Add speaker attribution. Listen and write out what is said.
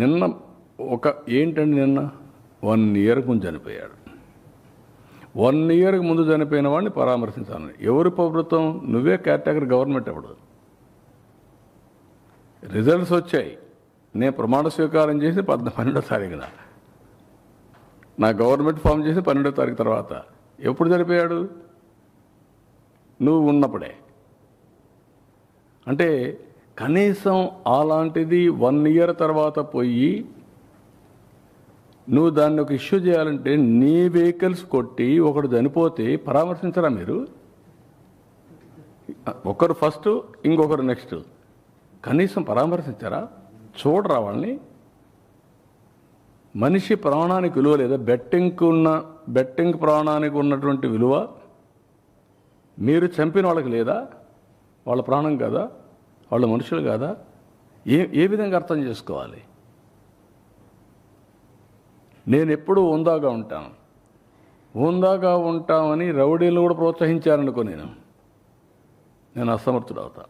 Speaker 1: నిన్న ఏంటండి నిన్న 1 ఇయర్ ముందు చనిపోయాడు. 1 ఇయర్కి ముందు చనిపోయిన వాడిని పరామర్శించాలని ఎవరు ప్రభుత్వం? నువ్వే కేటగిరీ గవర్నమెంట్. అప్పుడు రిజల్ట్స్ వచ్చాయి. నేను ప్రమాణ స్వీకారం చేసి 12వ తారీఖున, నా గవర్నమెంట్ ఫామ్ చేసి 12వ తారీఖు తర్వాత. ఎప్పుడు చనిపోయాడు? నువ్వు ఉన్నప్పుడే. అంటే కనీసం అలాంటిది 1 ఇయర్ తర్వాత పోయి నువ్వు దాన్ని ఒక ఇష్యూ చేయాలంటే నీ వెహికల్స్ కొట్టి ఒకడు చనిపోతే పరామర్శించరా మీరు? ఒకరు ఫస్ట్, ఇంకొకరు నెక్స్ట్. కనీసం పరామర్శించారా? చూడరా వాళ్ళని? మనిషి ప్రాణానికి విలువ లేదా? బెట్టింగ్ ప్రాణానికి ఉన్నటువంటి విలువ మీరు చంపిన వాళ్ళకి లేదా? వాళ్ళ ప్రాణం కాదా? వాళ్ళ మనుషులు కాదా? ఏ విధంగా అర్థం చేసుకోవాలి? నేను ఎప్పుడూ హుందాగా ఉంటాను. హుందాగా ఉంటామని రౌడీలు కూడా ప్రోత్సహించారనుకో నేను అసమర్థుడు అవుతా.